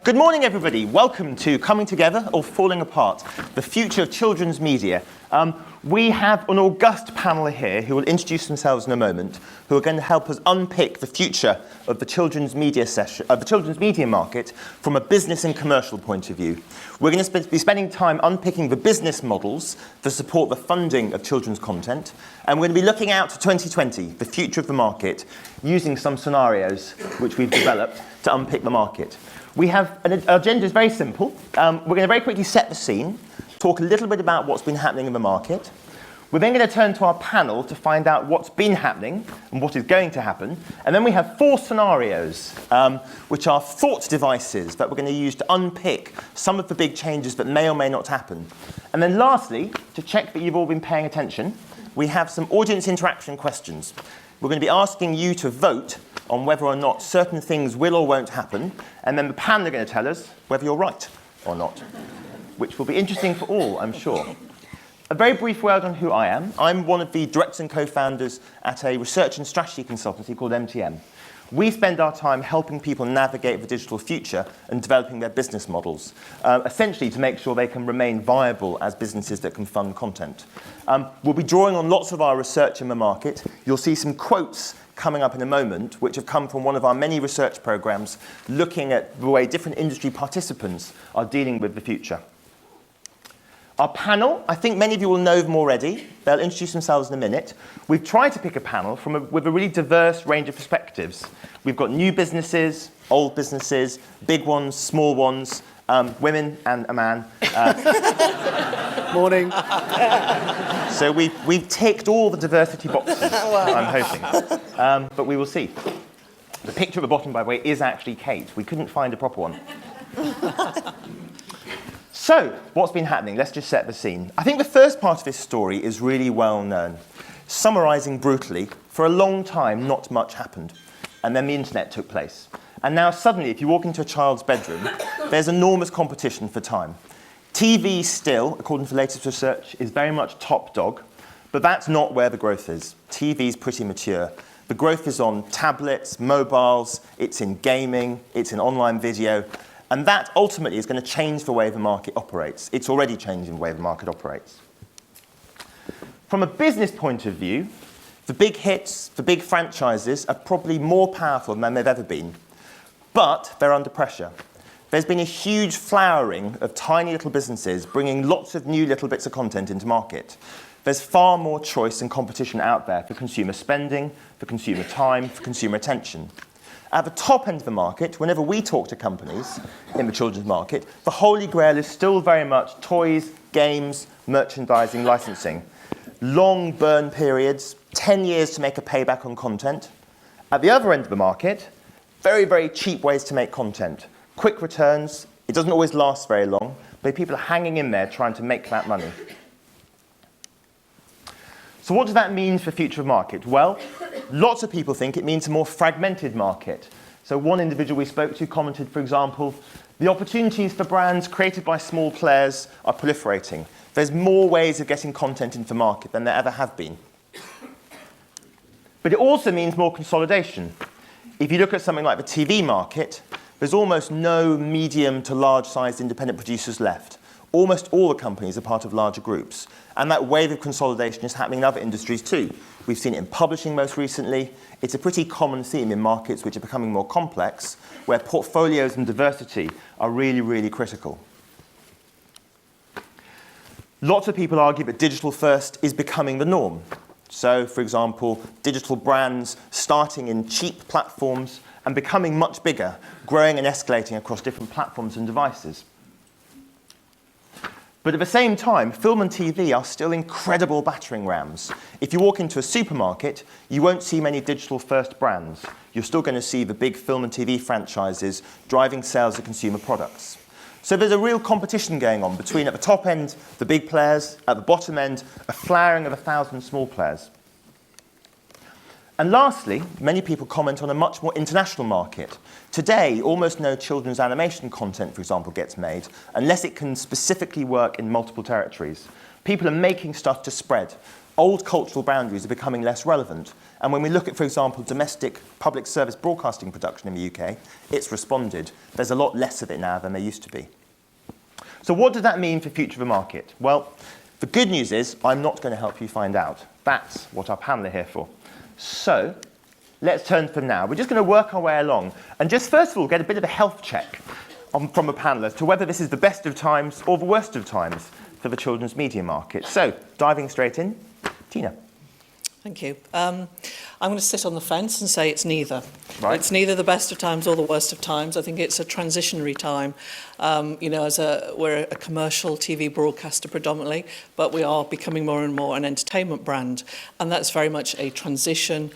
Good morning, everybody. Welcome to Coming Together or Falling Apart, the future of children's media. We have an august panel here who will introduce themselves in a moment, who are going to help us unpick the future of the children's media market from a business and commercial point of view. We're going to be spending time unpicking the business models to support the funding of children's content, and we're going to be looking out to 2020, the future of the market, using some scenarios which we've developed to unpick the market. Our agenda is very simple. We're going to very quickly set the scene, talk a little bit about what's been happening in the market. We're then going to turn to our panel to find out what's been happening and what is going to happen. And then we have 4 scenarios, which are thought devices that we're going to use to unpick some of the big changes that may or may not happen. And then lastly, to check that you've all been paying attention, we have some audience interaction questions. We're going to be asking you to vote on whether or not certain things will or won't happen, and then the panel are going to tell us whether you're right or not, which will be interesting for all, I'm sure. A very brief word on who I am. I'm one of the directors and co-founders at a research and strategy consultancy called MTM. We spend our time helping people navigate the digital future and developing their business models, essentially to make sure they can remain viable as businesses that can fund content. We'll be drawing on lots of our research in the market. You'll see some quotes coming up in a moment, which have come from one of our many research programs looking at the way different industry participants are dealing with the future. Our panel, I think many of you will know them already. They'll introduce themselves in a minute. We've tried to pick a panel with a really diverse range of perspectives. We've got new businesses, old businesses, big ones, small ones, women and a man. Morning. So we've ticked all the diversity boxes, I'm hoping. But we will see. The picture at the bottom, by the way, is actually Kate. We couldn't find a proper one. So, what's been happening? Let's just set the scene. I think the first part of this story is really well known. Summarising brutally, for a long time, not much happened. And then the internet took place. And now suddenly, if you walk into a child's bedroom, there's enormous competition for time. TV still, according to the latest research, is very much top dog. But that's not where the growth is. TV is pretty mature. The growth is on tablets, mobiles, it's in gaming, it's in online video. And that ultimately is going to change the way the market operates. It's already changing the way the market operates. From a business point of view, the big hits, the big franchises are probably more powerful than they've ever been. But they're under pressure. There's been a huge flowering of tiny little businesses bringing lots of new little bits of content into market. There's far more choice and competition out there for consumer spending, for consumer time, for consumer attention. At the top end of the market, whenever we talk to companies in the children's market, the holy grail is still very much toys, games, merchandising, licensing. Long burn periods, 10 years to make a payback on content. At the other end of the market, very, very cheap ways to make content. Quick returns, it doesn't always last very long, but people are hanging in there trying to make that money. So what does that mean for the future of market? Well, lots of people think it means a more fragmented market. So one individual we spoke to commented, for example, the opportunities for brands created by small players are proliferating. There's more ways of getting content into the market than there ever have been. But it also means more consolidation. If you look at something like the TV market, there's almost no medium to large-sized independent producers left. Almost all the companies are part of larger groups. And that wave of consolidation is happening in other industries too. We've seen it in publishing most recently. It's a pretty common theme in markets which are becoming more complex, where portfolios and diversity are really, really critical. Lots of people argue that digital first is becoming the norm. So, for example, digital brands starting in cheap platforms and becoming much bigger, growing and escalating across different platforms and devices. But at the same time, film and TV are still incredible battering rams. If you walk into a supermarket, you won't see many digital-first brands. You're still going to see the big film and TV franchises driving sales of consumer products. So there's a real competition going on between, at the top end, the big players, at the bottom end, a flowering of 1,000 small players. And lastly, many people comment on a much more international market. Today, almost no children's animation content, for example, gets made unless it can specifically work in multiple territories. People are making stuff to spread. Old cultural boundaries are becoming less relevant, And when we look at, for example, domestic public service broadcasting production in the UK, it's responded. There's a lot less of it now than there used to be. So what does that mean for the future of the market? Well, the good news is I'm not going to help you find out. That's what our panel are here for. So let's turn to them now. We're just going to work our way along and just first of all get a bit of a health check from a panel as to whether this is the best of times or the worst of times for the children's media market. So diving straight in, Tina. Thank you. I'm going to sit on the fence and say it's neither. Right. It's neither the best of times or the worst of times. I think it's a transitionary time. We're a commercial TV broadcaster predominantly, but we are becoming more and more an entertainment brand, and that's very much a transition.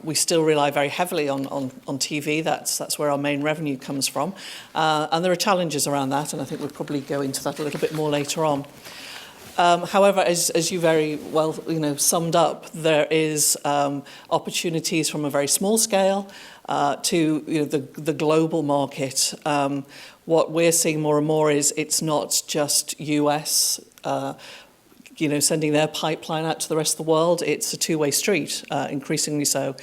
We still rely very heavily on TV. That's where our main revenue comes from, and there are challenges around that, and I think we'll probably go into that a little bit more later on. However, as you very well summed up, there is opportunities from a very small scale to the global market. What we're seeing more and more is it's not just US sending their pipeline out to the rest of the world. It's a two-way street, increasingly so.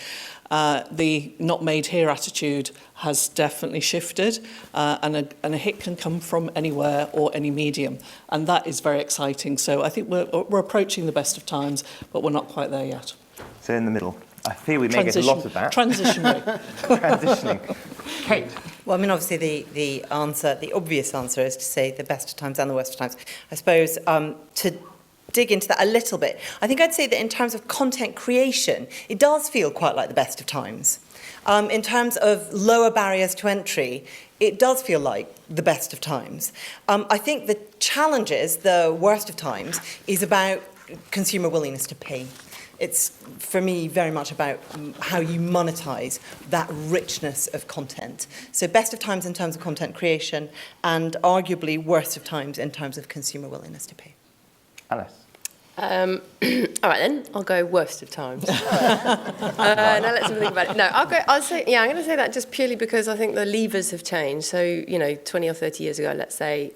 The not made here attitude has definitely shifted, and a hit can come from anywhere or any medium, and that is very exciting. So I think we're approaching the best of times, but we're not quite there yet. So in the middle. I feel we may get a lot of that. Transitioning. Transitioning. Kate. Well, I mean, obviously the obvious answer is to say the best of times and the worst of times. I suppose to dig into that a little bit, I think I'd say that in terms of content creation, it does feel quite like the best of times. In terms of lower barriers to entry, it does feel like the best of times. I think the challenges, the worst of times, is about consumer willingness to pay. It's, for me, very much about how you monetize that richness of content. So best of times in terms of content creation, and arguably worst of times in terms of consumer willingness to pay. Alice. All right then, I'll go worst of times. Now let's have a think about it. No, I'm going to say that just purely because I think the levers have changed. So 20 or 30 years ago, let's say,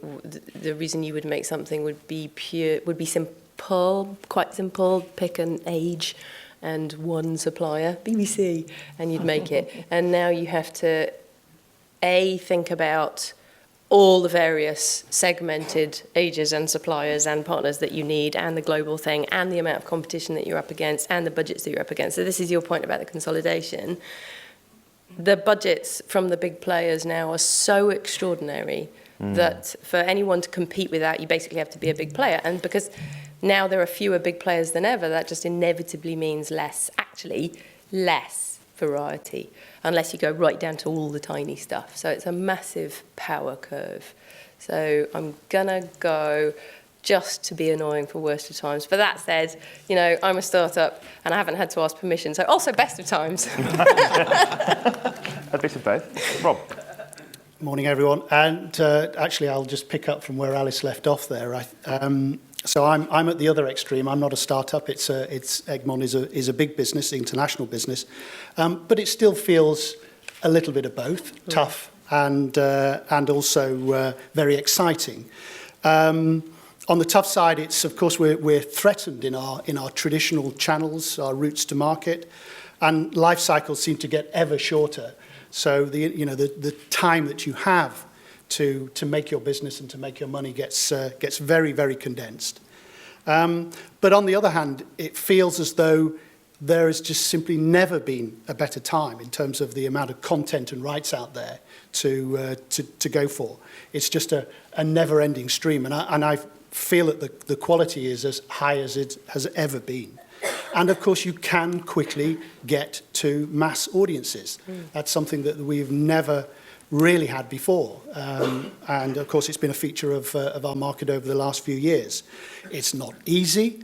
the reason you would make something would be simple, quite simple. Pick an age and one supplier, BBC, and you'd make it. And now you have to think about all the various segmented ages and suppliers and partners that you need, and the global thing, and the amount of competition that you're up against, and the budgets that you're up against. So this is your point about the consolidation. The budgets from the big players now are so extraordinary that for anyone to compete with that, you basically have to be a big player. And because now there are fewer big players than ever, that just inevitably means less variety, unless you go right down to all the tiny stuff. So it's a massive power curve. So I'm gonna go just to be annoying for worst of times. But that said, I'm a startup and I haven't had to ask permission, so also best of times. A bit of both. Rob. Morning, everyone. And actually, I'll just pick up from where Alice left off there. So I'm at the other extreme. I'm not a startup. Egmont is a big business, international business, but it still feels a little bit of both, tough and also very exciting. On the tough side, it's of course we're threatened in our traditional channels, our routes to market, and life cycles seem to get ever shorter. So the time that you have to make your business and to make your money gets very, very condensed. But on the other hand, it feels as though there has just simply never been a better time in terms of the amount of content and rights out there to go for. It's just a never-ending stream, and I feel that the quality is as high as it has ever been. And of course, you can quickly get to mass audiences. That's something that we've never really had before. And of course, it's been a feature of our market over the last few years. It's not easy.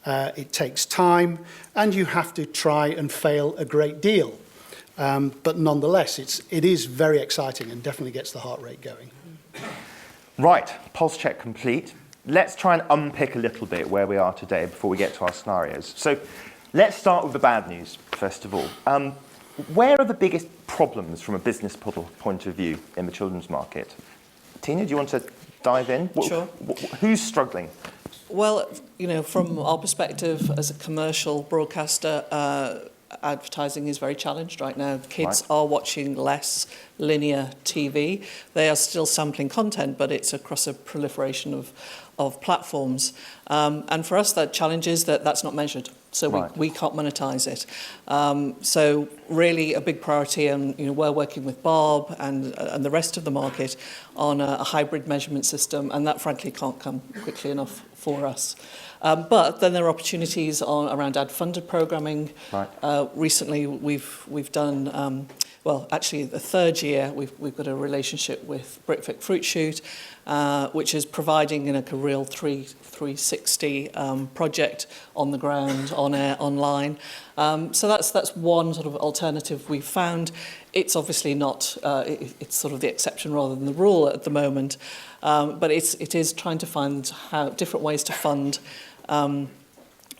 It takes time, and you have to try and fail a great deal. But nonetheless, it is very exciting and definitely gets the heart rate going. Right, pulse check complete. Let's try and unpick a little bit where we are today before we get to our scenarios. So let's start with the bad news, first of all. Where are the biggest problems from a business point of view in the children's market? Tina, do you want to dive in? Sure. Who's struggling? Well, from our perspective as a commercial broadcaster, advertising is very challenged right now. Kids Right. are watching less linear TV. They are still sampling content, but it's across a proliferation of platforms. And for us, that challenge is that that's not measured. So Right. we can't monetize it. So really a big priority, and we're working with Bob and the rest of the market on a hybrid measurement system, and that frankly can't come quickly enough for us. But then there are opportunities around ad-funded programming. Right. Recently, we've done, well, actually the third year, we've got a relationship with Britvic Fruit Shoot, which is providing a real 360 project on the ground, on air, online. So that's one sort of alternative we've found. It's obviously not, it's sort of the exception rather than the rule at the moment, but it is trying to find different ways to fund.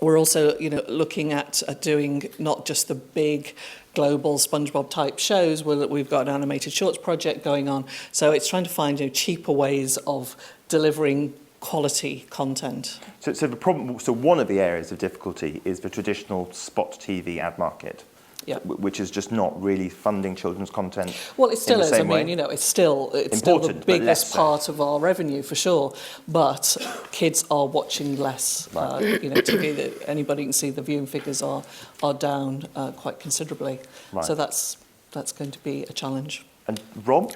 We're also, looking at doing not just the big global SpongeBob type shows. We've got an animated shorts project going on. So it's trying to find cheaper ways of delivering quality content. So the problem. So one of the areas of difficulty is the traditional spot TV ad market. Yeah. Which is just not really funding children's content. Well, it still in the is. I same way. mean, it's still the Important, but less biggest so. part of our revenue for sure. But kids are watching less. TV. Anybody can see the viewing figures are down quite considerably. Right. So that's going to be a challenge. And Rob,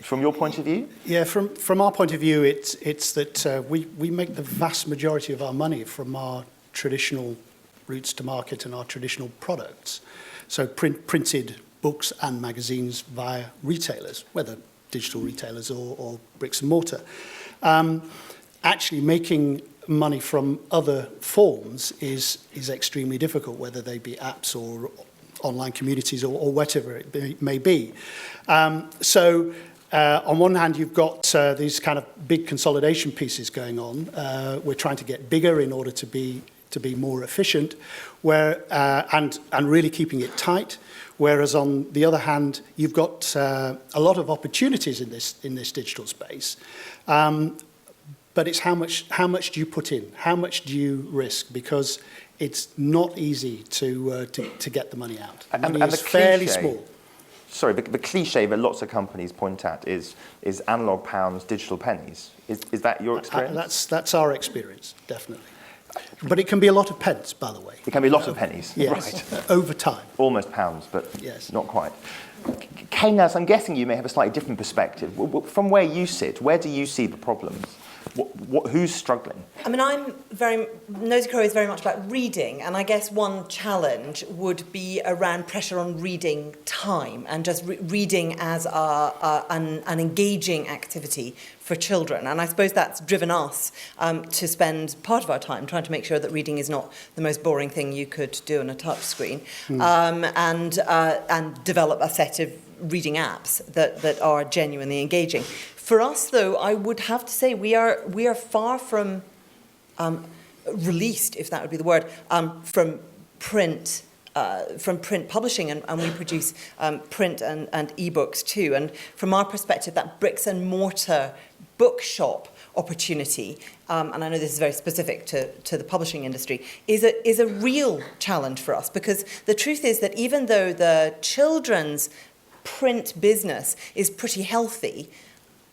from your point of view? Yeah, from our point of view, it's that we make the vast majority of our money from our traditional routes to market and our traditional products. So printed books and magazines via retailers, whether digital retailers or bricks and mortar. Actually making money from other forms is extremely difficult, whether they be apps or online communities or whatever it may be. So on one hand, you've got these kind of big consolidation pieces going on. We're trying to get bigger in order to be more efficient, and really keeping it tight. Whereas on the other hand, you've got a lot of opportunities in this digital space. But it's how much do you put in? How much do you risk? Because it's not easy to get the money out. Money is fairly small. Sorry, the cliche that lots of companies point at is analog pounds, digital pennies. Is that your experience? That's our experience, definitely. But it can be a lot of pence, by the way. It can be a lot of pennies. Yes, Right. over time. Almost pounds, but Yes. not quite. Kaynas, I'm guessing you may have a slightly different perspective. From where you sit, where do you see the problems? Who's struggling? I mean, Nosy Crow is very much about reading, and I guess one challenge would be around pressure on reading time and just reading as an engaging activity for children. And I suppose that's driven us to spend part of our time trying to make sure that reading is not the most boring thing you could do on a touch screen, and develop a set of reading apps that are genuinely engaging. For us, though, I would have to say we are far from released, if that would be the word, from print publishing, and we produce print and ebooks too. And from our perspective, that bricks and mortar bookshop opportunity, and I know this is very specific to the publishing industry, is a real challenge for us, because the truth is that even though the children's print business is pretty healthy,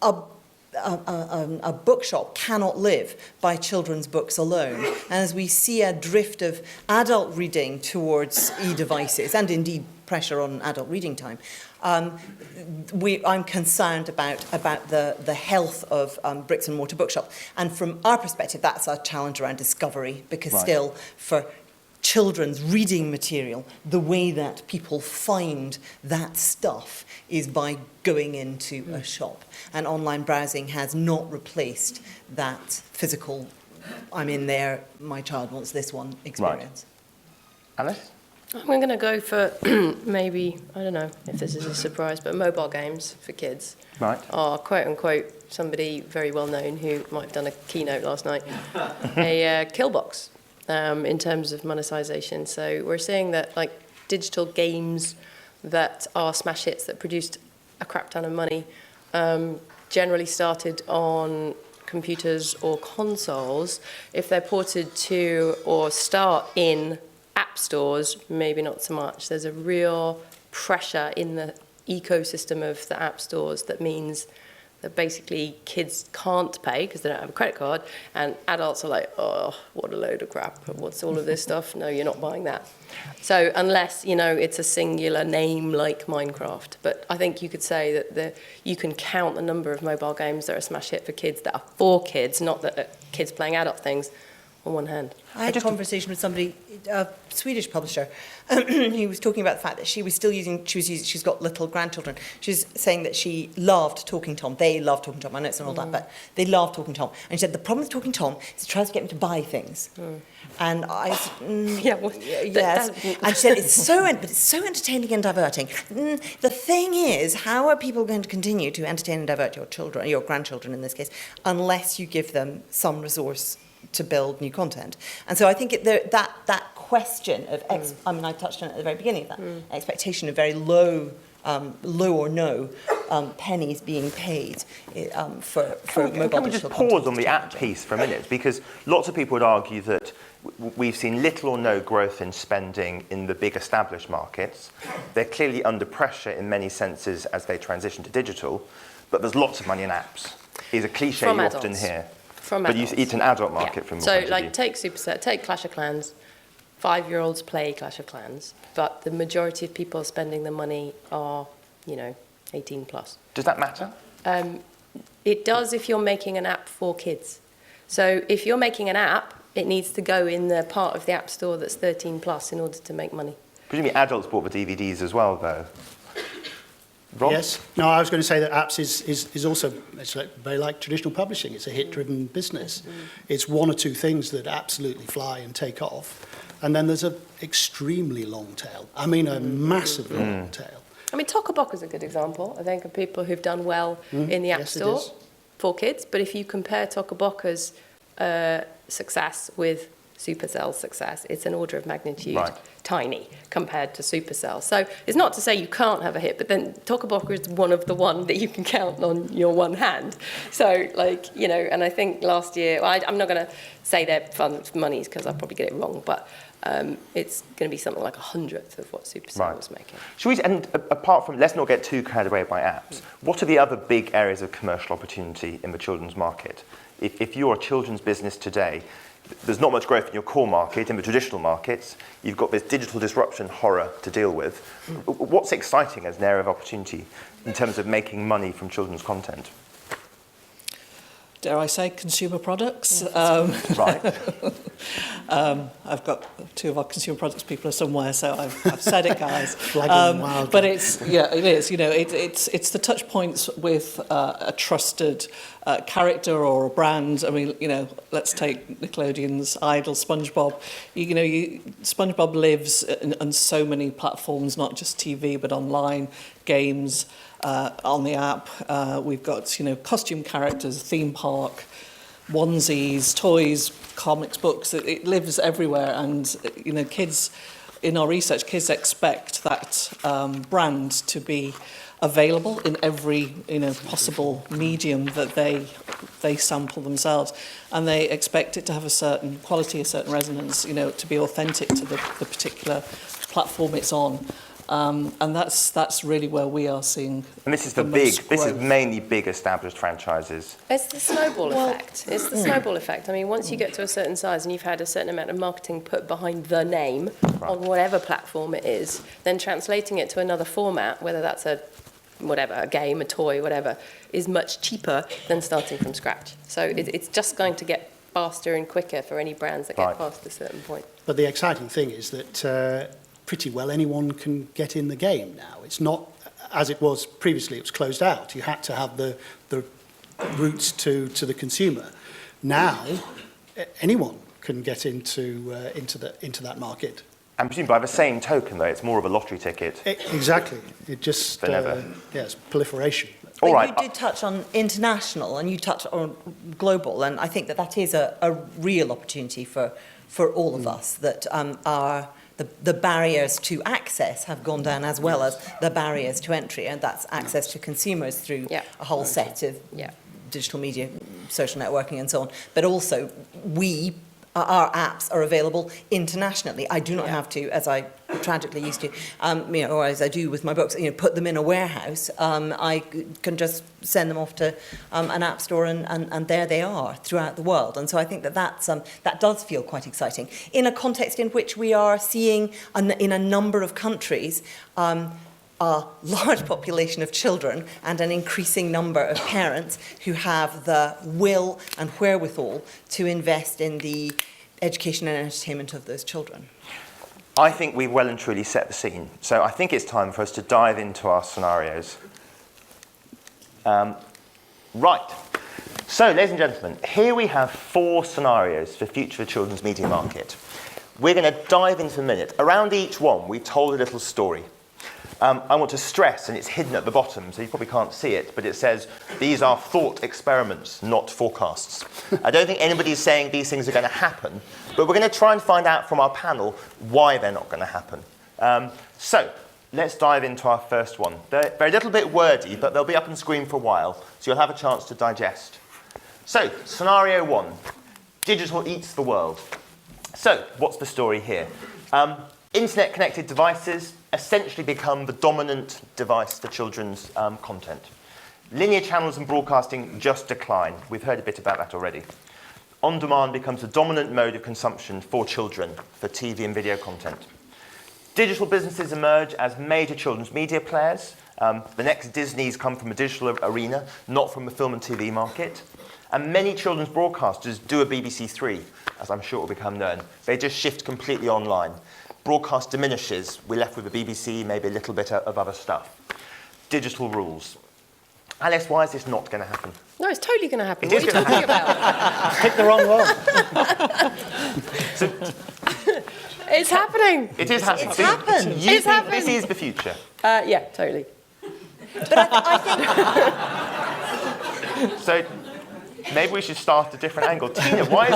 a bookshop cannot live by children's books alone. And as we see a drift of adult reading towards e-devices, and indeed pressure on adult reading time, I'm concerned about the health of bricks and mortar bookshops. And from our perspective, that's a challenge around discovery, because Right. still for children's reading material, the way that people find that stuff is by going into a shop. And online browsing has not replaced that physical, I'm in there, my child wants this one experience. Right. Alice? I'm going to go for maybe, I don't know if this is a surprise, but mobile games for kids Right. are, quote unquote, somebody very well known who might have done a keynote last night, a kill box. In terms of monetization. So we're seeing that like digital games that are smash hits that produced a crap ton of money generally started on computers or consoles. If they're ported to or start in app app stores, maybe not so much. There's a real pressure in the ecosystem of the app stores that means that basically kids can't pay because they don't have a credit card, and adults are like, oh, what a load of crap. What's all of this stuff? No, you're not buying that. So unless, it's a singular name like Minecraft. But I think you could say that you can count the number of mobile games that are a smash hit for kids that are for kids, not that are kids playing adult things, on one hand. I had a conversation with somebody, a Swedish publisher, who was talking about the fact that she's got little grandchildren. She was saying that she loved Talking Tom. They love Talking Tom. I know it's not all that, but they love Talking Tom. And she said the problem with Talking Tom is it tries to get them to buy things. And I said, yes. And she said, it's so entertaining and diverting. The thing is, how are people going to continue to entertain and divert your children, your grandchildren in this case, unless you give them some resource to build new content? And so I think that question of, I touched on it at the very beginning, that expectation of very low or no pennies being paid for mobile Can we just pause on the app piece for a minute? Because lots of people would argue that we've seen little or no growth in spending in the big established markets. They're clearly under pressure in many senses as they transition to digital, but there's lots of money in apps. Is a cliche you often hear. But it's an adult market from your point of view. Take Superset, take Clash of Clans. 5-year-olds play Clash of Clans, but the majority of people spending the money are, 18 plus. Does that matter? It does if you're making an app for kids. So if you're making an app, it needs to go in the part of the app store that's 13 plus in order to make money. Presumably adults bought the DVDs as well, though. Rob? Yes. No, I was going to say that apps is also very like traditional publishing. It's a hit-driven business. It's one or two things that absolutely fly and take off. And then there's an extremely long tail. I mean, a massive long tail. I mean, Tokaboc is a good example, I think, of people who've done well in the App Store for kids. But if you compare Tokaboc's success with Supercell's success, it's an order of magnitude tiny compared to Supercell. So it's not to say you can't have a hit, but then Tokaboc is one of the one that you can count on your one hand. So, and I think last year, I'm not going to say their fund monies because I'll probably get it wrong, but it's going to be something like 100th of what Supercell was making. And apart from, let's not get too carried away by apps, what are the other big areas of commercial opportunity in the children's market? If you're a children's business today, there's not much growth in your core market, in the traditional markets. You've got this digital disruption horror to deal with. What's exciting as an area of opportunity in terms of making money from children's content? Dare I say, consumer products. Right. I've got two of our consumer products people are somewhere, so I've said it, guys. But it is. It's the touch points with a trusted character or a brand. I mean, let's take Nickelodeon's Idol, SpongeBob. SpongeBob lives on so many platforms, not just TV, but online, games. On the app, we've got costume characters, theme park, onesies, toys, comics, books. It lives everywhere, and kids, in our research, kids expect that brand to be available in every possible medium that they sample themselves, and they expect it to have a certain quality, a certain resonance, to be authentic to the particular platform it's on. And that's really where we are seeing. And this is this is mainly big established franchises. It's the snowball effect. It's the snowball effect. I mean, once you get to a certain size and you've had a certain amount of marketing put behind the name on whatever platform it is, then translating it to another format, whether that's a game, a toy, whatever, is much cheaper than starting from scratch. So it's just going to get faster and quicker for any brands that get past a certain point. But the exciting thing is that pretty well anyone can get in the game now. It's not as it was previously. It was closed out. You had to have the routes to the consumer. Now anyone can get into that market. And presumably by the same token, though, it's more of a lottery ticket. Exactly. It just it's proliferation. All right. You did touch on international, and you touched on global, and I think that is a real opportunity for all of us. That the barriers to access have gone down, as well as the barriers to entry, and that's access to consumers through a whole set of digital media, social networking, and so on. But also, we our apps are available internationally. I do not have to, as I tragically used to, or as I do with my books, put them in a warehouse. I can just send them off to an app store, and there they are throughout the world. And so I think that does feel quite exciting in a context in which we are seeing in a number of countries a large population of children and an increasing number of parents who have the will and wherewithal to invest in the education and entertainment of those children. I think we've well and truly set the scene. So I think it's time for us to dive into our scenarios. Right. So, ladies and gentlemen, here we have 4 scenarios for future of the children's media market. We're going to dive into a minute. Around each one, we told a little story. I want to stress, and it's hidden at the bottom, so you probably can't see it, but it says, these are thought experiments, not forecasts. I don't think anybody's saying these things are going to happen, but we're going to try and find out from our panel why they're not going to happen. So, let's dive into our first one. They're a little bit wordy, but they'll be up on screen for a while, so you'll have a chance to digest. So, scenario 1, digital eats the world. So, what's the story here? Internet-connected devices essentially become the dominant device for children's content. Linear channels and broadcasting just decline. We've heard a bit about that already. On-demand becomes the dominant mode of consumption for children, for TV and video content. Digital businesses emerge as major children's media players. The next Disneys come from a digital arena, not from the film and TV market. And many children's broadcasters do a BBC Three, as I'm sure it will become known. They just shift completely online. Broadcast diminishes. We're left with the BBC, maybe a little bit of other stuff. Digital rules. Alice, why is this not going to happen? No, it's totally going to happen. It is What are you gonna talking about? Pick the wrong one. It's happening. It is happening. It's happened. You It's think happened. this is the future? Yeah, totally. But I think So maybe we should start a different angle. Tina, why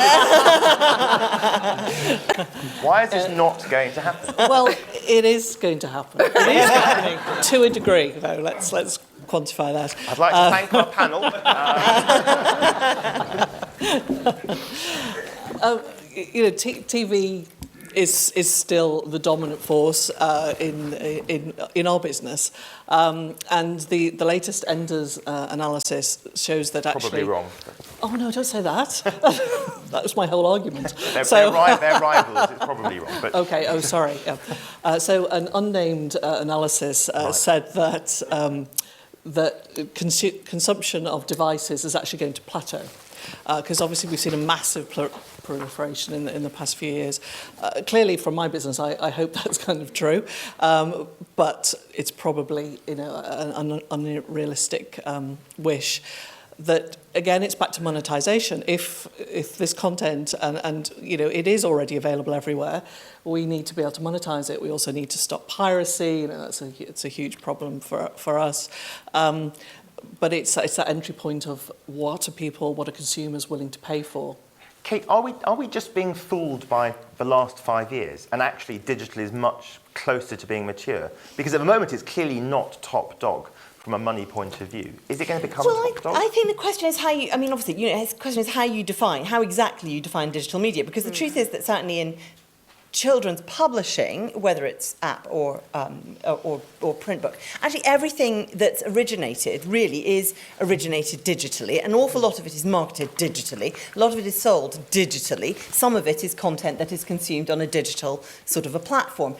is this not going to happen? Well, it is going to happen. It is happening to a degree, though. Let's quantify that. I'd like to thank our panel. TV is still the dominant force in our business, and the latest Enders analysis shows that actually Probably wrong. Oh no, don't say that. That was my whole argument. They're rivals. It's probably wrong. But Okay, oh, sorry. Yeah. So an unnamed analysis said that consumption of devices is actually going to plateau. Because obviously we've seen a massive proliferation in the past few years. Clearly, from my business, I hope that's kind of true. But it's probably an unrealistic wish. That again, it's back to monetization. If this content and it is already available everywhere, we need to be able to monetize it. We also need to stop piracy. It's a huge problem for us. But it's that entry point of what are consumers willing to pay for. Kate, are we just being fooled by the last 5 years, and actually digital is much closer to being mature? Because at the moment it's clearly not top dog from a money point of view. Is it going to become top dog? I think the question is how you. I mean, obviously, the question is how exactly you define digital media. Because the truth is that certainly in children's publishing, whether it's app or print book, actually everything that's originated really is originated digitally. An awful lot of it is marketed digitally. A lot of it is sold digitally. Some of it is content that is consumed on a digital sort of a platform.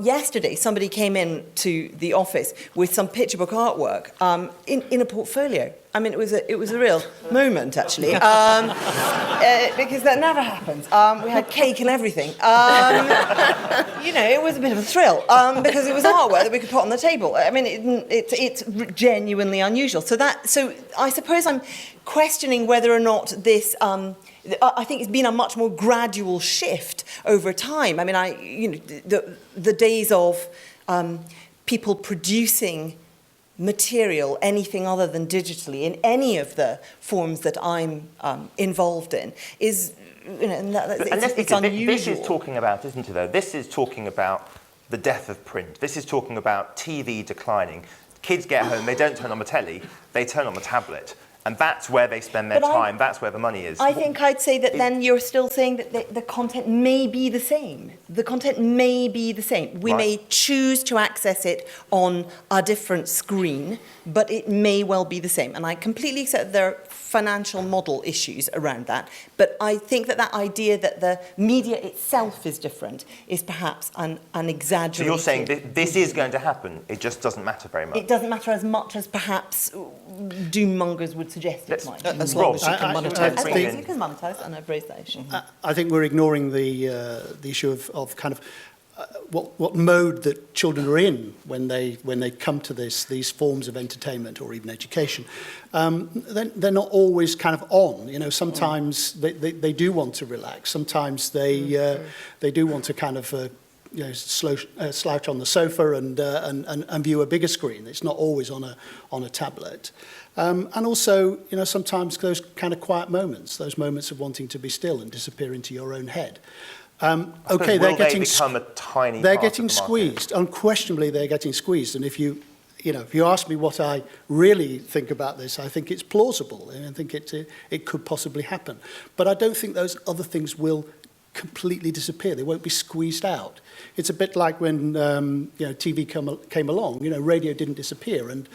Yesterday, somebody came in to the office with some picture book artwork in a portfolio. I mean, it was a real moment, actually, because that never happens. We had cake and everything. It was a bit of a thrill because it was artwork that we could put on the table. I mean, it's genuinely unusual. So I suppose I'm questioning whether or not this. I think it's been a much more gradual shift over time. I mean, the days of people producing material, anything other than digitally, in any of the forms that I'm involved in, is, it's unusual. This is talking about, isn't it, though? This is talking about the death of print. This is talking about TV declining. Kids get home, they don't turn on the telly, they turn on the tablet. And that's where they spend their But time, that's where the money is. I think I'd say that then you're still saying that the content may be the same. The content may be the same. We may choose to access it on a different screen, but it may well be the same. And I completely accept there are financial model issues around that. But I think that idea that the media itself is different is perhaps an exaggerated... So you're saying this is going to happen, it just doesn't matter very much? It doesn't matter as much as perhaps doom-mongers would suggest it might. As long as you can monetize. As long as you can monetize, and I've raised that issue. I think we're ignoring the issue of kind of what mode that children are in when they come to these forms of entertainment or even education. They're not always kind of on. You know, sometimes they do want to relax. Sometimes they do want to kind of slouch on the sofa and view a bigger screen. It's not always on a tablet. And also, you know, sometimes those kind of quiet moments, those moments of wanting to be still and disappear into your own head. Okay, they're getting squeezed. Unquestionably, they're getting squeezed. And if you ask me what I really think about this, I think it's plausible, and I think it could possibly happen. But I don't think those other things will completely disappear. They won't be squeezed out. It's a bit like when TV came along. You know, radio didn't disappear, and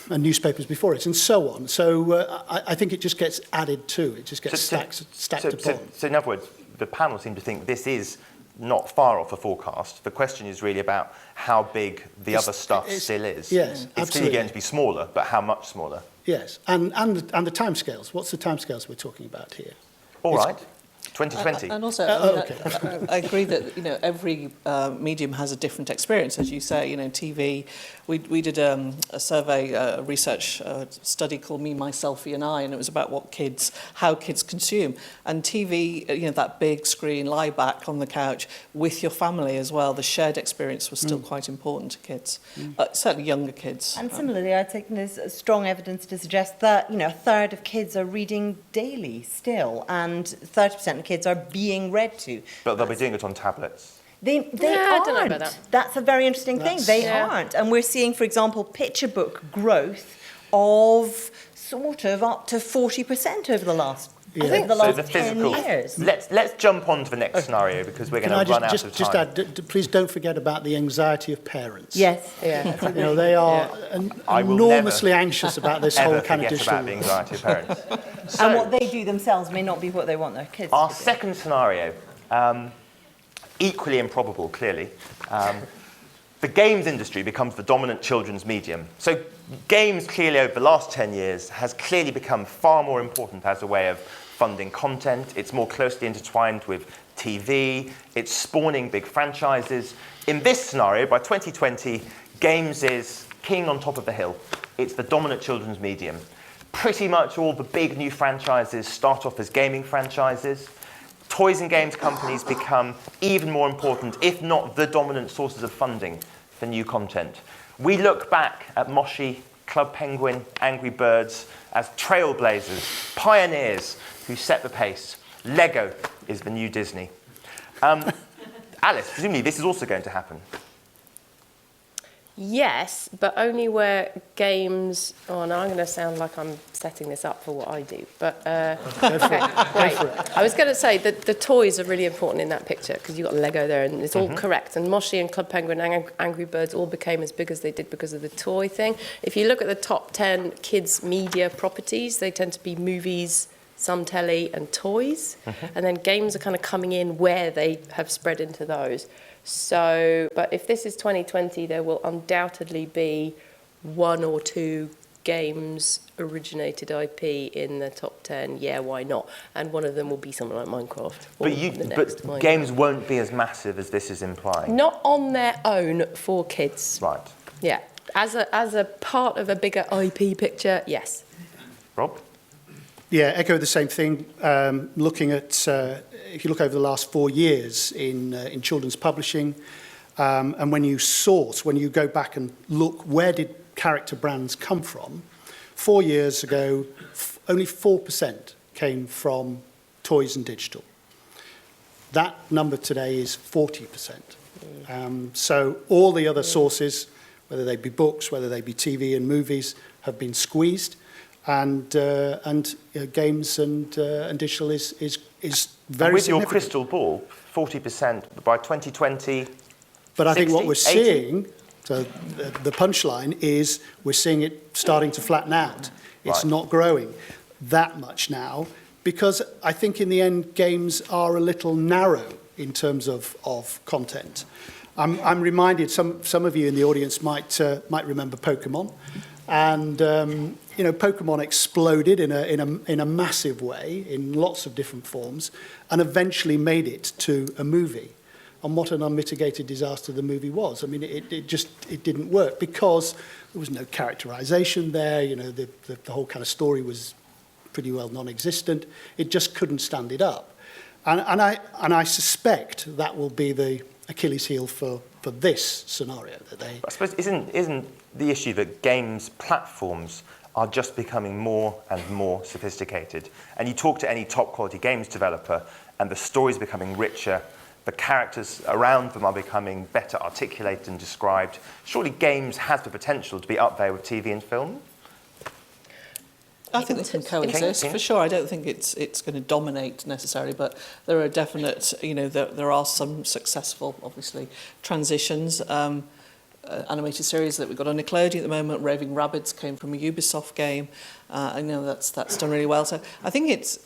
newspapers before it, and so on. So I think it just gets added to. It just gets stacked upon. So in other words, the panel seem to think this is not far off a forecast. The question is really about how big the other stuff still is. Yes, it's clearly going to be smaller, but how much smaller? Yes, and the timescales. What's the timescales we're talking about here? All right. 2020. And also, I agree that, you know, every medium has a different experience, as you say. You know, TV. We did a survey, a research study called Me, My, Selfie and I, and it was about how kids consume. And TV, you know, that big screen, lie back on the couch with your family as well. The shared experience was still quite important to kids, certainly younger kids. And similarly, I think there's strong evidence to suggest that, you know, a third of kids are reading daily still, and 30% of kids are being read to. But they'll be doing it on tablets. They Yeah, I aren't. don't know about that. That's a very interesting thing. They aren't. And we're seeing, for example, picture book growth of sort of up to 40% over the last, over the last 10 years. Let's jump on to the next scenario, because we're going to run out of time. Just add, please don't forget about the anxiety of parents. Yes. Yeah. You know, they are enormously anxious about this whole kind of digital about the anxiety of parents. And what they do themselves may not be what they want their kids to do. Our second scenario, equally improbable, clearly. The games industry becomes the dominant children's medium. So games, clearly, over the last 10 years, has clearly become far more important as a way of funding content. It's more closely intertwined with TV. It's spawning big franchises. In this scenario, by 2020, games is king on top of the hill. It's the dominant children's medium. Pretty much all the big new franchises start off as gaming franchises. Toys and games companies become even more important, if not the dominant sources of funding for new content. We look back at Moshi, Club Penguin, Angry Birds as trailblazers, pioneers who set the pace. Lego is the new Disney. Alice, presumably this is also going to happen. Yes, but only where games... Oh, now I'm going to sound like I'm setting this up for what I do. But, okay, great. I was going to say that the toys are really important in that picture, because you've got Lego there, and it's all correct. And Moshi and Club Penguin and Angry Birds all became as big as they did because of the toy thing. If you look at the top 10 kids' media properties, they tend to be movies, some telly, and toys. And then games are kind of coming in where they have spread into those. So, but if this is 2020, there will undoubtedly be one or two games originated IP in the top 10. Yeah, why not? And one of them will be something like Minecraft. But games won't be as massive as this is implying. Not on their own for kids. Right. Yeah. As a part of a bigger IP picture, yes. Rob? Yeah, echo the same thing. Looking at, if you look over the last 4 years in children's publishing, and when you go back and look, where did character brands come from? 4 years ago, only 4% came from toys and digital. That number today is 40%. So all the other sources, whether they be books, whether they be TV and movies, have been squeezed. and games and digital is very And with your significant. crystal ball, 40% by 2020. But I think what 60, we're 80? seeing, so the punchline is we're seeing it starting to flatten out. It's Right. not growing that much now, because I think in the end games are a little narrow in terms of content. I'm reminded, some of you in the audience might remember Pokemon, and Pokemon exploded in a massive way in lots of different forms, and eventually made it to a movie. And what an unmitigated disaster the movie was. I mean, it didn't work because there was no characterization there. The whole kind of story was pretty well non-existent. It just couldn't stand it up. And I suspect that will be the Achilles heel for this scenario that they. I suppose isn't the issue that games platforms are just becoming more and more sophisticated? And you talk to any top quality games developer, and the story's becoming richer. The characters around them are becoming better articulated and described. Surely games has the potential to be up there with TV and film? I think they can coexist, for sure. I don't think it's going to dominate necessarily, but there are definite, there are some successful, obviously, transitions. Animated series that we've got on Nickelodeon at the moment, Raving Rabbids, came from a Ubisoft game. I know that's done really well. So I think it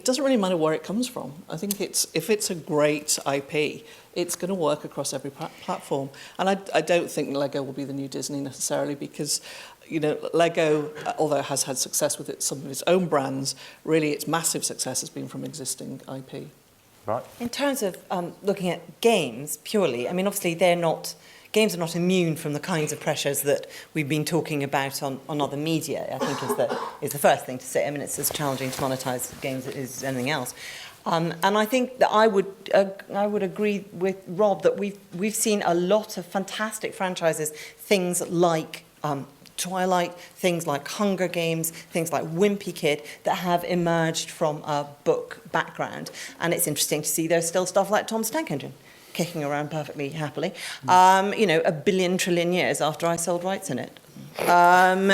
doesn't really matter where it comes from. I think if it's a great IP, it's going to work across every platform. And I don't think Lego will be the new Disney necessarily, because Lego, although it has had success with some of its own brands, really its massive success has been from existing IP. Right. In terms of looking at games purely, I mean, obviously games are not immune from the kinds of pressures that we've been talking about on other media, I think is the first thing to say. I mean, it's as challenging to monetize games as anything else. And I think that I would agree with Rob that we've seen a lot of fantastic franchises, things like Twilight, things like Hunger Games, things like Wimpy Kid, that have emerged from a book background. And it's interesting to see there's still stuff like Tom's Tank Engine kicking around perfectly happily, a billion trillion years after I sold rights in it. Thank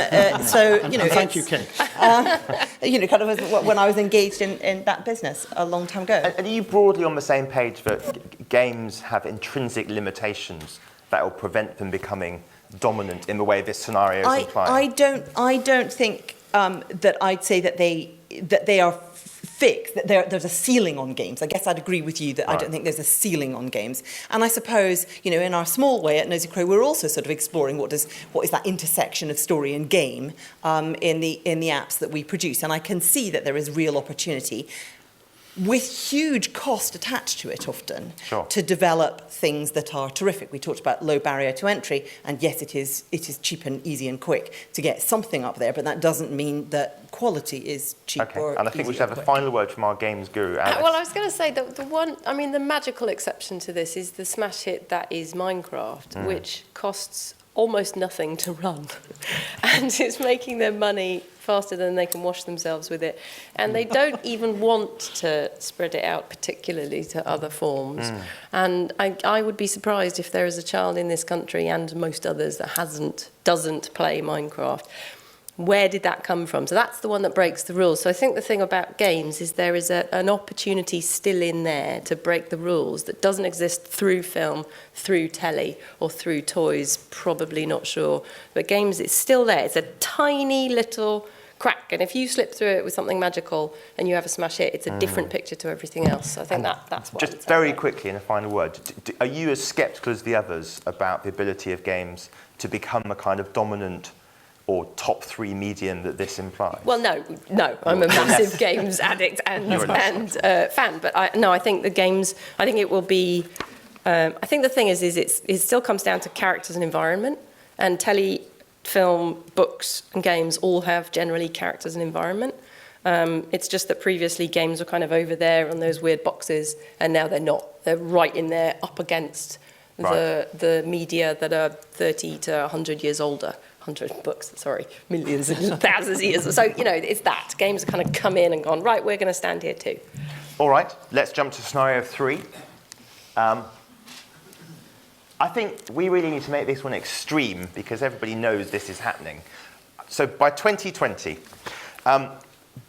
you, Kate. Kind of when I was engaged in that business a long time ago. And are you broadly on the same page that games have intrinsic limitations that will prevent them becoming dominant in the way this scenario is implying? I don't think that I'd say that they are fixed, that there's a ceiling on games. I guess I'd agree with you that I don't think there's a ceiling on games. And I suppose, in our small way at Nosy Crow, we're also sort of exploring what is that intersection of story and game in the apps that we produce. And I can see that there is real opportunity, with huge cost attached to it often, Sure. to develop things that are terrific. We talked about low barrier to entry, and yes, it is cheap and easy and quick to get something up there, but that doesn't mean that quality is cheap Okay, or and I think we easy should have or a quick. final word from our games guru, Alex. Well, I was going to say that the magical exception to this is the smash hit that is Minecraft, which costs almost nothing to run. And it's making their money faster than they can wash themselves with it. And they don't even want to spread it out particularly to other forms. And I would be surprised if there is a child in this country and most others that doesn't play Minecraft. Where did that come from? So that's the one that breaks the rules. So I think the thing about games is there is an opportunity still in there to break the rules that doesn't exist through film, through telly, or through toys, probably not sure. But games, it's still there. It's a tiny little crack. And if you slip through it with something magical and you have a smash hit, it's a different picture to everything else. So I think that's what Just very quickly, in a final word, are you as sceptical as the others about the ability of games to become a kind of dominant or top three medium that this implies? Well, no, I'm a massive games addict and fan. But I think the games, I think it will be, I think the thing is it still comes down to characters and environment, and telly, film, books and games all have generally characters and environment. It's just that previously games were kind of over there on those weird boxes, and now they're not. They're right in there up against the media that are 30 to 100 years older. 100 books, sorry, millions and thousands of years. So, it's that. Games have kind of come in and gone, right, we're going to stand here too. All right, let's jump to scenario 3. I think we really need to make this one extreme because everybody knows this is happening. So by 2020,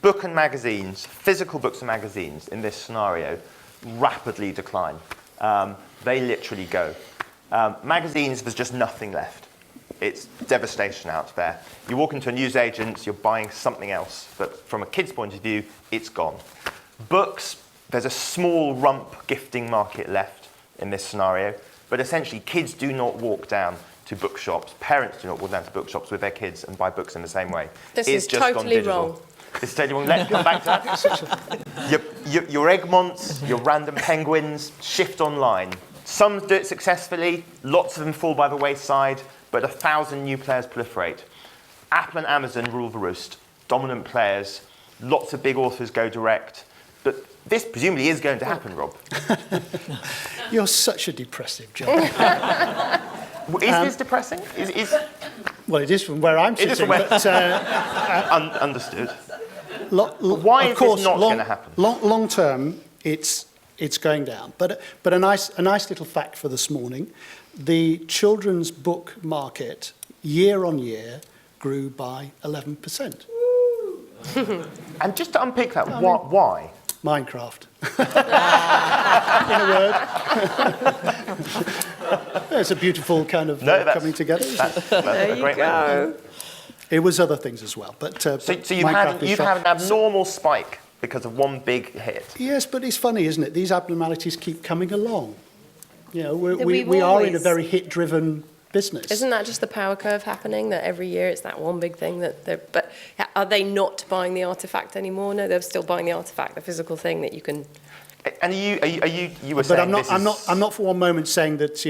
book and magazines, physical books and magazines in this scenario rapidly decline. They literally go. Magazines, there's just nothing left. It's devastation out there. You walk into a newsagent, you're buying something else, but from a kid's point of view, it's gone. Books, there's a small rump gifting market left in this scenario, but essentially kids do not walk down to bookshops, parents do not walk down to bookshops with their kids and buy books in the same way. This it's is just totally gone digital. wrong. It's totally wrong. Let's come back to that. Your Egmonts, your random penguins shift online. Some do it successfully, lots of them fall by the wayside, but 1,000 new players proliferate. Apple and Amazon rule the roost. Dominant players, lots of big authors go direct. But this presumably is going to happen, Rob. You're such a depressive John. Is this depressing? Well, it is from where I'm It is sitting. from where- But, Understood. why is this not going to happen? Long term, it's going down. But a nice little fact for this morning: the children's book market year on year grew by 11%. And just to unpick that, why? Minecraft. In a word. It's a beautiful kind of coming together. That's a great Go. It was other things as well. But So you've had an abnormal spike because of one big hit. Yes, but it's funny, isn't it? These abnormalities keep coming along. You know, We've we are in a always- very hit-driven business. Isn't that just the power curve happening, that every year it's that one big thing that they're... But are they not buying the artefact anymore? No, they're still buying the artefact, the physical thing that you can... And you were But saying I'm not for one moment saying that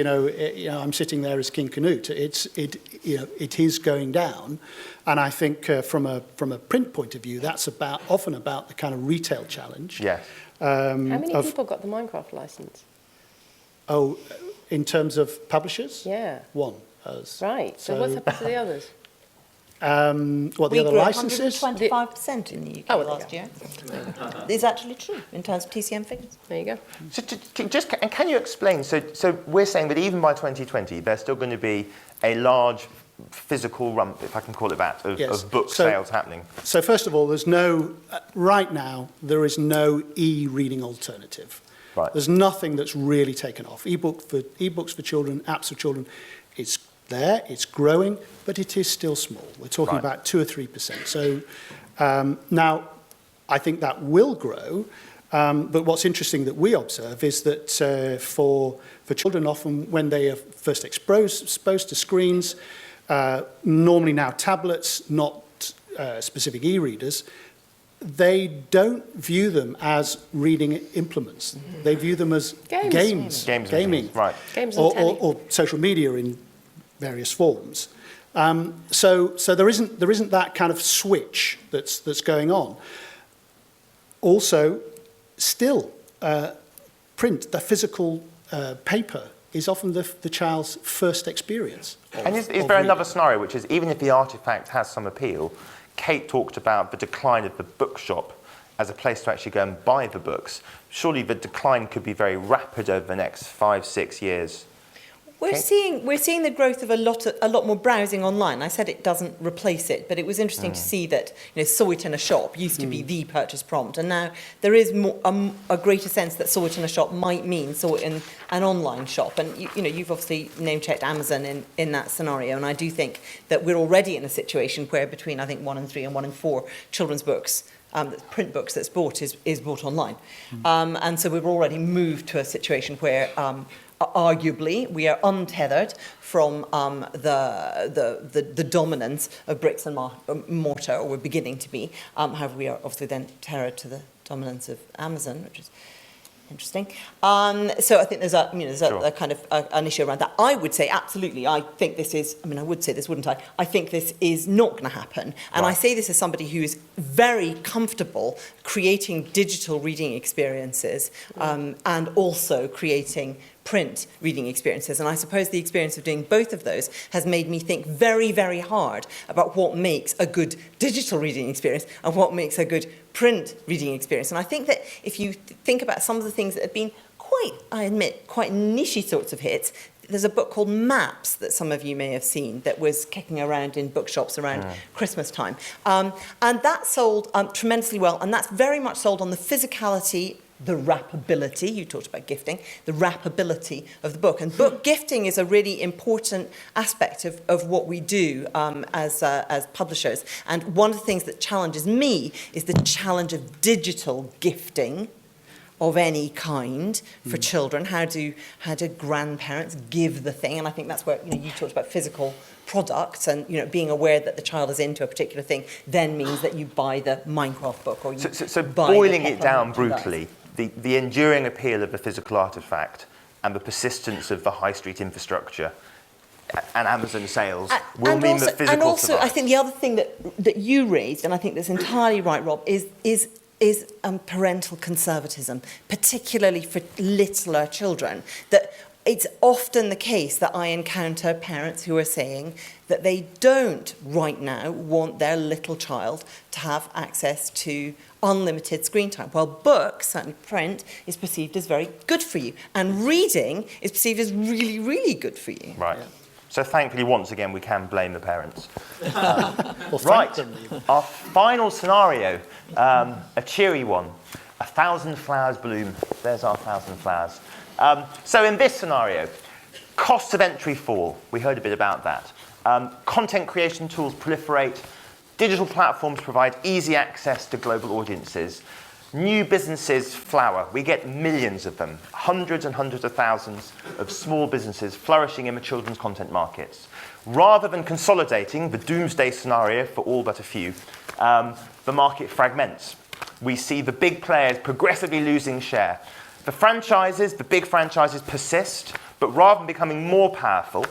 I'm sitting there as King Canute. It is going down, and I think from a print point of view, that's often about the kind of retail challenge. Yes. How many people got the Minecraft license? Oh, in terms of publishers? Yeah. One has. Right. So what's happened to the others? What the We other grew licenses? 125% in the UK Oh, well, last year. It's actually true in terms of TCM figures. There you go. So can you explain? So we're saying that even by 2020, there's still going to be a large physical rump, if I can call it that, of book sales happening. So first of all, right now, there is no e-reading alternative. Right. There's nothing that's really taken off. E-books for children, apps for children, it's there, it's growing, but it is still small. We're talking about 2 or 3%. So now, I think that will grow. But what's interesting that we observe is that for children, often when they are first exposed to screens, normally now tablets, not specific e-readers, they don't view them as reading implements. Mm-hmm. They view them as gaming. Right. Games and telly. Or social media in various forms. So there isn't that kind of switch that's going on. Also, still, print, the physical paper, is often the child's first experience. And is there another scenario, which is even if the artefact has some appeal, Kate talked about the decline of the bookshop as a place to actually go and buy the books. Surely the decline could be very rapid over the next 5-6 years. We're seeing the growth of a lot more browsing online. I said it doesn't replace it, but it was interesting to see that saw it in a shop used to be the purchase prompt, and now there is a greater sense that saw it in a shop might mean saw it in an online shop. And you've obviously name checked Amazon in that scenario, and I do think that we're already in a situation where between I think 1 in 3 and 1 in 4 children's books. Print books that's bought is bought online, and so we've already moved to a situation where. Arguably, we are untethered from the dominance of bricks and mortar, or we're beginning to be. However, we are obviously then tethered to the dominance of Amazon, which is interesting. So I think there's a kind of an issue around that. I would say absolutely. I think this is. I would say this, wouldn't I? I think this is not going to happen. And I say this as somebody who is very comfortable creating digital reading experiences and also creating print reading experiences. And I suppose the experience of doing both of those has made me think very, very hard about what makes a good digital reading experience and what makes a good print reading experience. And I think that if you think about some of the things that have been quite niche sorts of hits, there's a book called Maps that some of you may have seen that was kicking around in bookshops around Christmas time. And that sold tremendously well, and that's very much sold on the physicality, the wrappability, you talked about gifting, the wrappability of the book. And book gifting is a really important aspect of what we do as publishers. And one of the things that challenges me is the challenge of digital gifting of any kind for children. How do grandparents give the thing? And I think that's where you talked about physical products, and being aware that the child is into a particular thing then means that you buy the Minecraft book, or you So buy boiling the it down Peppermint brutally, the enduring appeal of the physical artefact and the persistence of the high street infrastructure and Amazon sales will mean that physical and also survives. I think the other thing that you raised, and I think that's entirely right, Rob, is parental conservatism, particularly for littler children. That it's often the case that I encounter parents who are saying that they don't right now want their little child to have access to unlimited screen time. Well, books, certainly print, is perceived as very good for you. And reading is perceived as really, really good for you. Right. So thankfully, once again, we can blame the parents. Well, Right. thank them, even. Our final scenario, a cheery one. 1,000 flowers bloom. There's our 1,000 flowers. So in this scenario, costs of entry fall. We heard a bit about that. Content creation tools proliferate. Digital platforms provide easy access to global audiences. New businesses flower. We get millions of them, hundreds and hundreds of thousands of small businesses flourishing in the children's content markets. Rather than consolidating, the doomsday scenario for all but a few, the market fragments. We see the big players progressively losing share. The big franchises persist, but rather than becoming more powerful,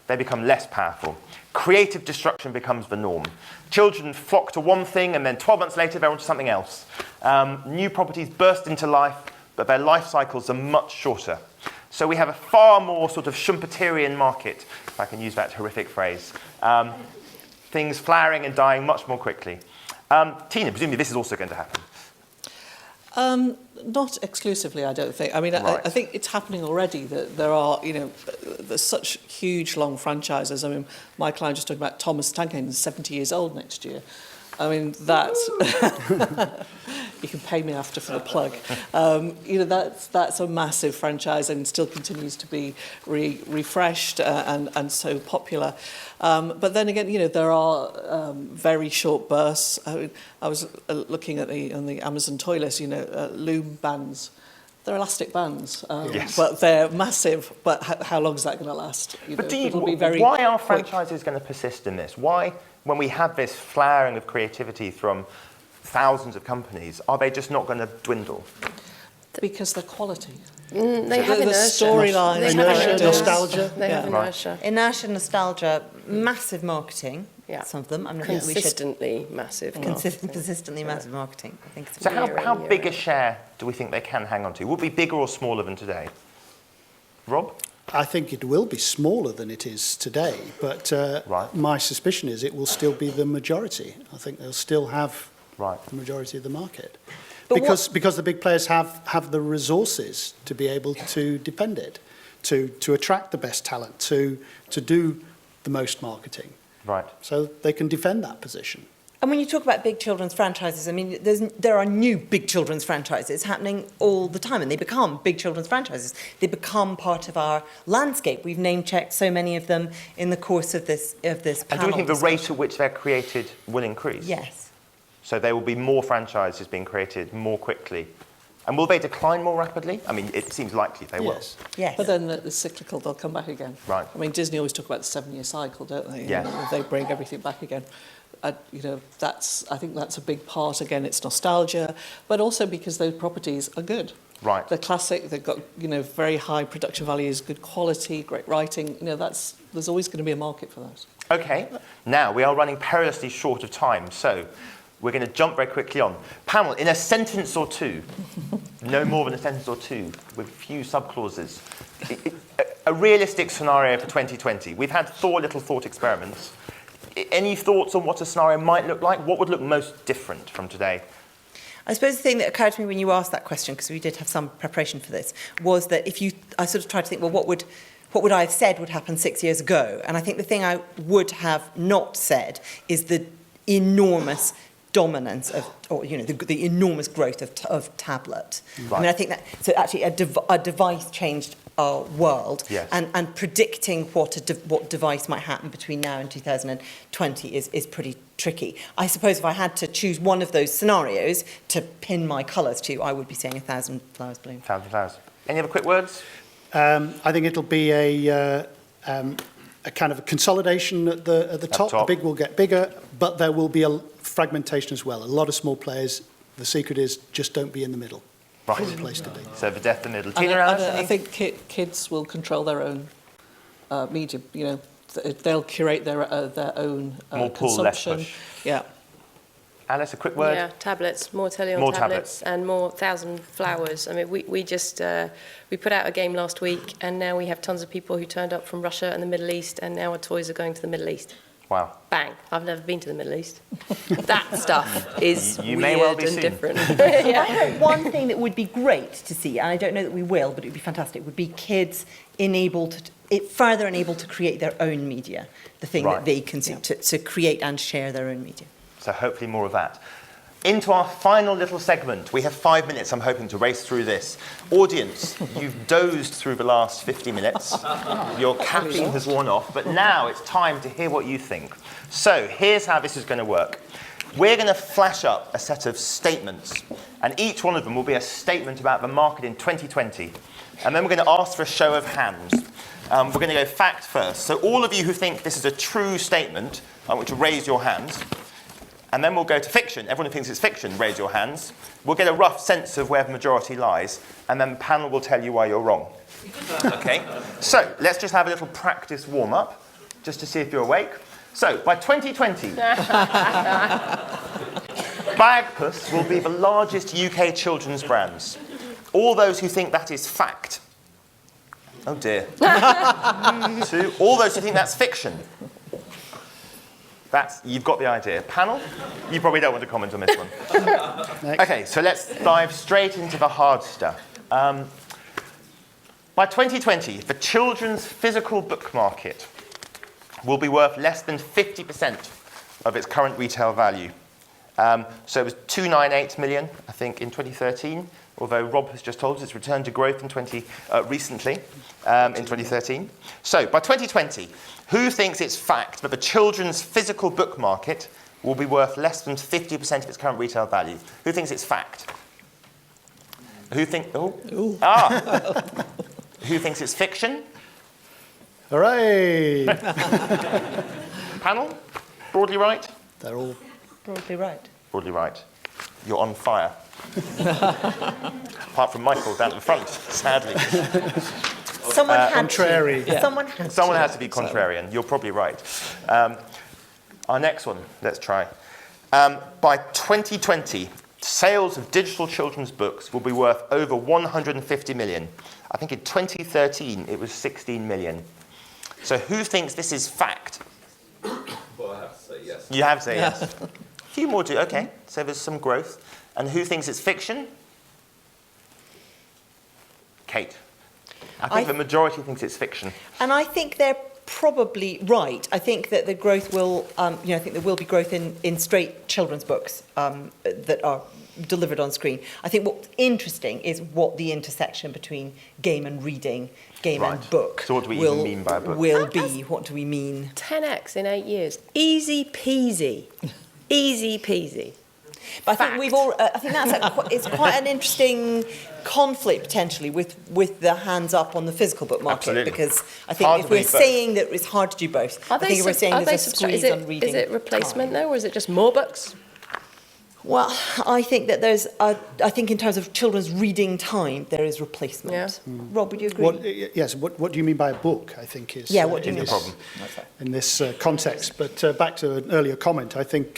they become less powerful. Creative destruction becomes the norm. Children flock to one thing, and then 12 months later, they're onto something else. New properties burst into life, but their life cycles are much shorter. So we have a far more sort of Schumpeterian market, if I can use that horrific phrase. Things flowering and dying much more quickly. Tina, presumably this is also going to happen. Not exclusively, I don't think. I mean, Right. I think it's happening already that there are, there's such huge, long franchises. I mean, my client just talking about Thomas Tank Engine, 70 years old next year. I mean, that's... you can pay me after for the plug. That's a massive franchise and still continues to be refreshed and so popular. But then again, there are very short bursts. I was looking at on the Amazon toy list, loom bands. They're elastic bands, Yes. but they're massive. But how long is that going to last? But It'll be very why are quick. franchises going to persist in this? Why, when we have this flowering of creativity from thousands of companies, are they just not going to dwindle? Because they're quality. They have the inertia. storylines, They have Inertia, inertia. nostalgia. They have Right. inertia. Inertia, nostalgia, massive marketing. Yeah. Some of them. I think we should Consistently massive. consistently massive marketing. I think it's So Year how in, year big a out. share do we think they can hang on to? Will it be bigger or smaller than today? Rob? I think it will be smaller than it is today, but Right. my suspicion is it will still be the majority. I think they'll still have Right. the majority of the market. But Because the big players have the resources to be able to defend it, to attract the best talent, to do the most marketing. Right. So they can defend that position. And when you talk about big children's franchises, I mean, there are new big children's franchises happening all the time, and they become big children's franchises. They become part of our landscape. We've name-checked so many of them in the course of this And panel do we think the rate discussion. at which they're created will increase? Yes. So there will be more franchises being created more quickly. And will they decline more rapidly? I mean, it seems likely they will. Yes. Yes. But then the cyclical, they'll come back again. Right. I mean, Disney always talk about the 7-year cycle, don't they? Yeah. They bring everything back again. I think that's a big part. Again, it's nostalgia, but also because those properties are good. Right. They're classic. They've got very high production values, good quality, great writing. There's always going to be a market for those. Okay, now we are running perilously short of time, so we're going to jump very quickly on. Panel, in a sentence or two, no more than a sentence or two, with few subclauses, a realistic scenario for 2020. We've had 4 little thought experiments. Any thoughts on what a scenario might look like? What would look most different from today? I suppose the thing that occurred to me when you asked that question, because we did have some preparation for this, was that I sort of tried to think, well, what what would I have said would happen 6 years ago? And I think the thing I would have not said is the enormous dominance of, or the enormous growth of tablet. Right. I mean, I think that, so actually a device changed our world, Yes. and predicting what device might happen between now and 2020 is pretty tricky. I suppose if I had to choose one of those scenarios to pin my colours to, I would be saying 1,000 flowers bloom. 1,000 flowers. Any other quick words? I think it'll be a kind of a consolidation at the top. top. The big will get bigger, but there will be a fragmentation as well. A lot of small players. The secret is just don't be in the middle. Right. That's the place to be. So the death in the middle. And Tina, Alice, I think kids will control their own media. They'll curate their own More pull, less consumption. push. Yeah. Alice, a quick word? Yeah, tablets, more telly on More tablets, and more 1,000 flowers. I mean, we just, we put out a game last week, and now we have tons of people who turned up from Russia and the Middle East, and now our toys are going to the Middle East. Wow. Bang. I've never been to the Middle East. That stuff is You weird may well be and soon. different. I hope one thing that would be great to see, and I don't know that we will, but it would be fantastic, would be kids further enabled to create their own media, the thing Right. that they consume, to create and share their own media. So hopefully more of that. Into our final little segment. We have 5 minutes. I'm hoping to race through this. Audience, you've dozed through the last 50 minutes. Your caffeine has worn off, but now it's time to hear what you think. So here's how this is going to work. We're going to flash up a set of statements, and each one of them will be a statement about the market in 2020. And then we're going to ask for a show of hands. We're going to go fact first. So all of you who think this is a true statement, I want you to raise your hands. And then we'll go to fiction. Everyone who thinks it's fiction, raise your hands. We'll get a rough sense of where the majority lies, and then the panel will tell you why you're wrong. Okay? So let's just have a little practice warm-up, just to see if you're awake. So, by 2020, Bagpuss will be the largest UK children's brands. All those who think that is fact. Oh dear. 2. All those who think that's fiction. You've got the idea. Panel, you probably don't want to comment on this one. Okay, so let's dive straight into the hard stuff. By 2020, the children's physical book market will be worth less than 50% of its current retail value. So it was 298 million, I think, in 2013, although Rob has just told us it's returned to growth recently, in 2013. So by 2020, who thinks it's fact that the children's physical book market will be worth less than 50% of its current retail value? Who thinks it's fact? Who thinks it's fiction? Hooray! Panel? Broadly right? They're all Broadly right. Broadly right. You're on fire. Apart from Michael down at the front, sadly. Someone had contrary. to. Yeah. Someone Has to be contrarian. You're probably right. Our next one, let's try. By 2020, sales of digital children's books will be worth over 150 million. I think in 2013, it was 16 million. So who thinks this is fact? Well, I have to say yes. You have to say yes. A few more do. Okay, so there's some growth. And who thinks it's fiction? Kate. I think the majority thinks it's fiction. And I think they're probably right. I think that the growth will, I think there will be growth in straight children's books that are delivered on screen. I think what's interesting is what the intersection between game and reading, game and book, So what do we even mean by a book? Will be. What do we mean? 10x in 8 years. Easy peasy. Easy peasy. But I think we've all. I think it's quite an interesting conflict potentially with the hands up on the physical book market. Absolutely. Because I Hard think to if we're believe both. saying that it's hard to do both, I think if we're saying there's a squeeze on reading. Is it replacement though, or is it just more books? Well, I think that I think in terms of children's reading time, there is replacement. Yeah. Rob, would you agree? Yes. What do you mean by a book? I think is What do you Is mean? the problem. in this context. But back to an earlier comment, I think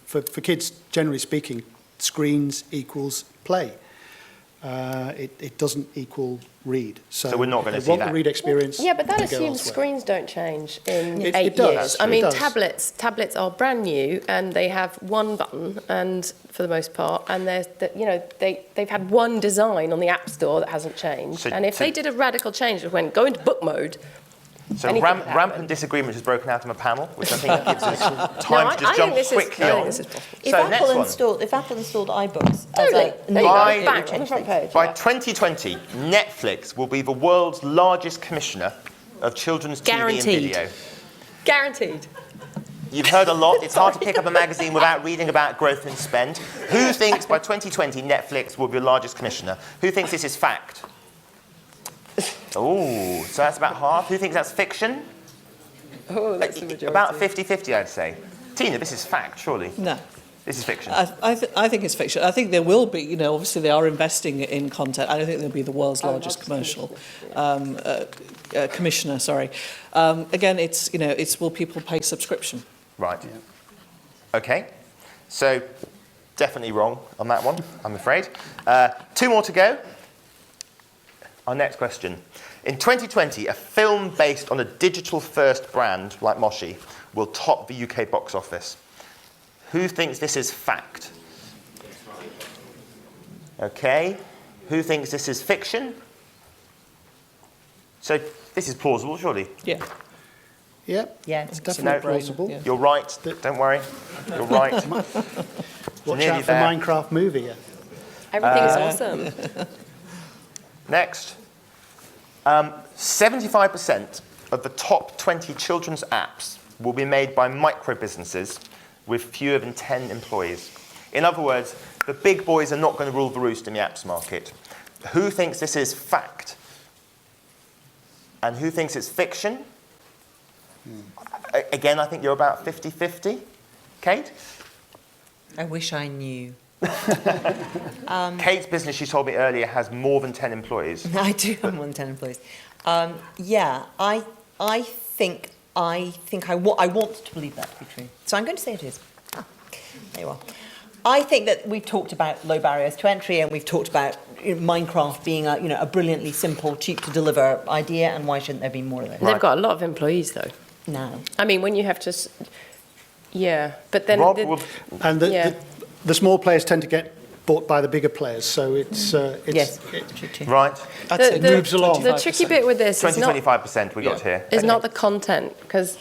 for kids, generally speaking, screens equals play. it doesn't equal read. So we're not going to they see want that. the read experience. Yeah, but that they go assumes elsewhere. screens don't change in It 8 does. years. I It mean, does. tablets are brand new and they have one button, and for the most part, and they've had one design on the App Store that hasn't changed. So and if they did a radical change that went, go into book mode. So anything could happen. rampant disagreement has broken out of a panel, which I think gives us time No, to just jump quickly on. this is possible. If So next one. Apple installed iBooks Totally. as There you go. By- Bang, on the front page. By yeah. 2020, Netflix will be the world's largest commissioner of children's TV and Guaranteed. video. Guaranteed. You've heard a lot. It's hard to pick up a magazine without reading about growth in spend. Who thinks by 2020 Netflix will be the largest commissioner? Who thinks this is fact? Oh, so that's about half. Who thinks that's fiction? Oh, that's the majority. About 50-50, I'd say. Tina, this is fact, surely. No. This is fiction. I think it's fiction. I think there will be, obviously they are investing in content. I don't think they'll be the world's largest commercial commissioner, sorry. Again, it's will people pay subscription? Right. Okay. So, definitely wrong on that one, I'm afraid. 2 more to go. Our next question. In 2020, a film based on a digital-first brand like Moshi will top the UK box office. Who thinks this is fact? Okay. Who thinks this is fiction? So this is plausible, surely. Yeah. Yeah, Yeah, it's it's a definitely no-brainer, plausible. yeah. You're right. Don't worry. You're right. Watch Nearly out for there. Minecraft movie. Yeah. Everything's awesome. Next. 75% of the top 20 children's apps will be made by micro businesses with fewer than 10 employees. In other words, the big boys are not going to rule the roost in the apps market. Who thinks this is fact? And who thinks it's fiction? Again, I think you're about 50-50. Kate? I wish I knew. Kate's business, she told me earlier, has more than 10 employees. I do have more than 10 employees. Yeah, I want to believe that to be true. So I'm going to say it is. There you are. I think that we've talked about low barriers to entry, and we've talked about Minecraft being a brilliantly simple, cheap to deliver idea, and why shouldn't there be more of those? They've got a lot of employees, though. No. I mean, when you have to... Yeah, but then... Rob, And the small players tend to get bought by the bigger players, so it's Yes. True. right. I'd say moves along. The tricky bit with this is not 20-25% we got here. not the content, because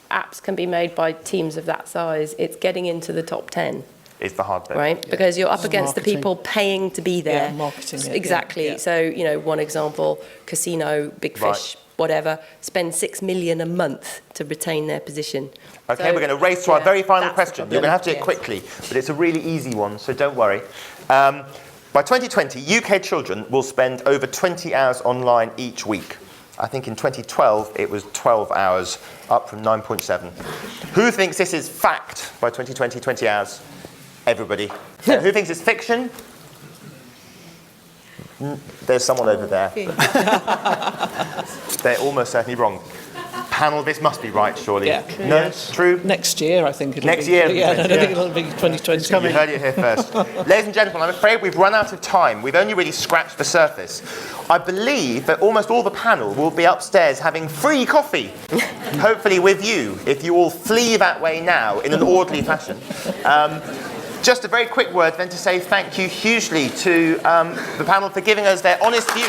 apps can be made by teams of that size. It's getting into the top 10, Is the hard bit. right? Because you're up against the Marketing. people paying to be there. Yeah, marketing it, yeah. Exactly. Yeah. So, one example, casino, big fish, Right. whatever, spend 6 million a month to retain their position. Okay, So, we're going to race to our very final that's the question. problem. You're going to have to do it Yes. quickly, but it's a really easy one, so don't worry. By 2020, UK children will spend over 20 hours online each week. I think in 2012, it was 12 hours, up from 9.7. Who thinks this is fact by 2020, 20 hours? Everybody. Who thinks it's fiction? There's someone over there. They're almost certainly wrong. Panel, this must be right, surely. Yeah. No? Yes. True? Next year, I think it'll Next be. year, Yeah, I don't yeah. think it'll be 2020. You heard it here first. Ladies and gentlemen, I'm afraid we've run out of time. We've only really scratched the surface. I believe that almost all the panel will be upstairs having free coffee, hopefully with you, if you all flee that way now in an orderly fashion. Just a very quick word then to say thank you hugely to the panel for giving us their honest views.